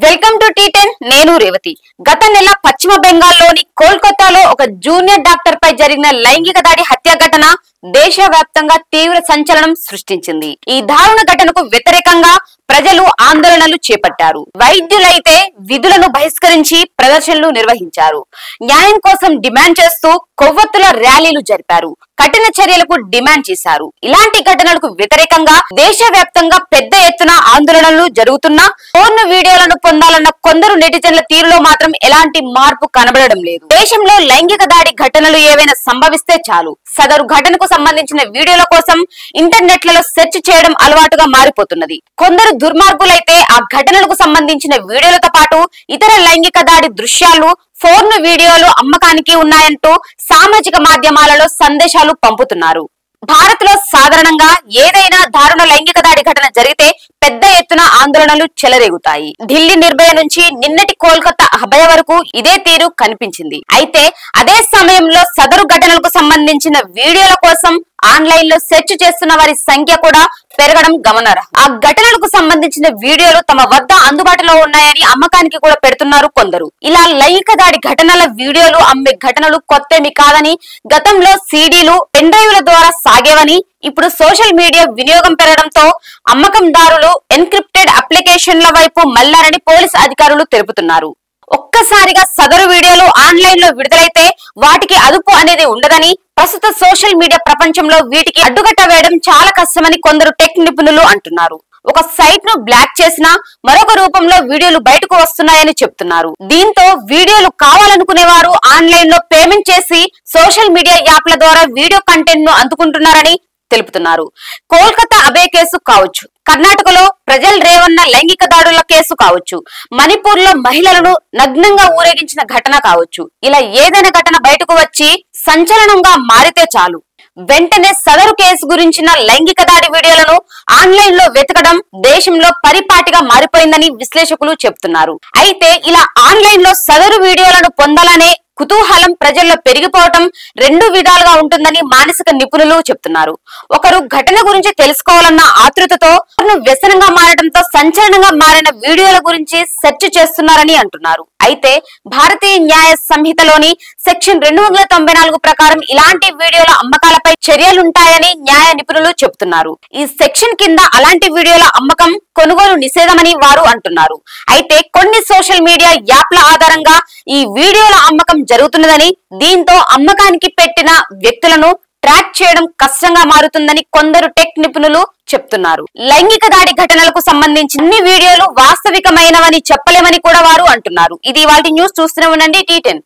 Welcome to టీ10 నేను రేవతి। గత నెల పశ్చిమ బెంగాల్లోని కోల్కతాలో ఒక జూనియర్ డాక్టర్ పై జరిగిన లైంగిక దాడి హత్య ఘటన దేశవ్యాప్తంగా తీవ్ర సంచలనం సృష్టించింది। ఈ దారుణ ఘటనకు వ్యతిరేకంగా ప్రజలు ఆందోళనలు చేపట్టారు। వైద్యులైతే విధులను బహిష్కరించి ప్రదర్శనలు నిర్వహించారు। న్యాయం కోసం డిమాండ్ చేస్తూ కొవ్వొత్తుల ర్యాలీలు జరిపారు। కఠిన చర్యలకు డిమాండ్ చేశారు। ఇలాంటి ఘటనలకు వ్యతిరేకంగా దేశవ్యాప్తంగా పెద్ద ఎత్తున ఆందోళనలు జరుగుతున్నా ఫోన్ వీడియోలను పొందాలన్న కొందరు నెటిజన్ల తీరులో మాత్రం ఎలాంటి మార్పు కనబడడం లేదు। దేశంలో లైంగిక దాడి ఘటనలు ఏవైనా సంభవిస్తే చాలు సదరు ఘటనకు సంబంధించిన వీడియోల కోసం ఇంటర్నెట్లలో సెర్చ్ చేయడం అలవాటుగా మారిపోతున్నది। కొందరు దుర్మార్గులైతే ఆ ఘటనలకు సంబంధించిన వీడియోలతో పాటు ఇతర లైంగిక దాడి దృశ్యాలు ఫోన్ వీడియోలు అమ్మకానికి ఉన్నాయంటూ సామాజిక మాధ్యమాలలో సందేశాలు పంపుతున్నారు। భారత్ లో సాధారణంగా ఏదైనా దారుణ లైంగిక దాడి ఘటన జరిగితే పెద్ద ఎత్తున ఆందోళనలు చెలరేగుతాయి। ఢిల్లీ నిర్భయ నుంచి నిన్నటి కోల్కతా అభయ వరకు ఇదే తీరు కనిపించింది। అయితే అదే సమయంలో సదరు ఘటనలకు సంబంధించిన వీడియోల కోసం ఆన్లైన్ లో సెర్చ్ చేస్తున్న వారి సంఖ్య కూడా పెరగడం గమనార్హం। ఆ ఘటనలకు సంబంధించిన వీడియోలు తమ వద్ద అందుబాటులో ఉన్నాయని అమ్మకానికి కూడా పెడుతున్నారు కొందరు। ఇలా లైంగిక దాడి ఘటనల వీడియోలు అమ్మే ఘటనలు కొత్తేమి కాదని, గతంలో సీడీలు పెన్ డ్రైవ్ల ద్వారా సాగేవని, ఇప్పుడు సోషల్ మీడియా వినియోగం పెరగడంతో అమ్మకందారులు ఎన్క్రిప్టెడ్ అప్లికేషన్ల వైపు మళ్లారని పోలీసు అధికారులు తెలుపుతున్నారు। ఒక్కసారిగా సదరు వీడియోలు ఆన్లైన్ లో విడుదలైతే వాటికి అదుపు అనేది ఉండదని, ప్రస్తుత సోషల్ మీడియా ప్రపంచంలో వీటికి అడ్డుకట్ట వేయడం చాలా కష్టమని కొందరు టెక్ నిపుణులు అంటున్నారు। ఒక సైట్ ను బ్లాక్ చేసినా మరొక రూపంలో వీడియోలు బయటకు వస్తున్నాయని చెప్తున్నారు। దీంతో వీడియోలు కావాలనుకునే వారు ఆన్లైన్ లో పేమెంట్ చేసి సోషల్ మీడియా యాప్ల ద్వారా వీడియో కంటెంట్ ను అందుకుంటున్నారని తెలుపుతున్నారు। కోల్కతా అభయ కేసు కావచ్చు, కర్ణాటకలో ప్రజల్ రేవన్న లైంగిక దాడుల కేసు కావచ్చు, మణిపూర్ లో మహిళలను నగ్నంగా ఊరేగించిన ఘటన కావచ్చు, ఇలా ఏదైనా ఘటన బయటకు వచ్చి సంచలనంగా మారితే చాలు వెంటనే సదరు కేసు గురించిన లైంగిక దాడి వీడియోలను ఆన్లైన్ లో వెతకడం దేశంలో పరిపాటిగా మారిపోయిందని విశ్లేషకులు చెబుతున్నారు। అయితే ఇలా ఆన్లైన్ లో సదరు వీడియోలను పొందాలనే కుతూహలం ప్రజల్లో పెరిగిపోవటం రెండు విధాలుగా ఉంటుందని మానసిక నిపుణులు చెప్తున్నారు। ఒకరు ఘటన గురించి తెలుసుకోవాలన్న ఆతృతతో వ్యసనంగా మారడంతో సంచలనంగా మారిన వీడియోల గురించి సెర్చ్ చేస్తున్నారని అంటున్నారు। అయితే భారతీయ న్యాయ సంహితలోని సెక్షన్ 294 ప్రకారం ఇలాంటి వీడియోల అమ్మకాలపై చర్యలుంటాయని న్యాయ నిపుణులు చెబుతున్నారు। ఈ సెక్షన్ కింద అలాంటి వీడియోల అమ్మకం, కొనుగోలు నిషేధమని వారు అంటున్నారు। అయితే కొన్ని సోషల్ మీడియా యాప్ల ఆధారంగా ఈ వీడియోల అమ్మకం జరుగుతున్నదని, దీంతో అమ్మకానికి పెట్టిన వ్యక్తులను ట్రాక్ చేయడం కష్టంగా మారుతుందని కొందరు టెక్ నిపుణులు చెప్తున్నారు। లైంగిక దాడి ఘటనలకు సంబంధించిన వీడియోలు వాస్తవికమైనవని చెప్పలేమని కూడా వారు అంటున్నారు। ఇది ఇవాల్టి న్యూస్, చూస్తూనే ఉండండి టీ10।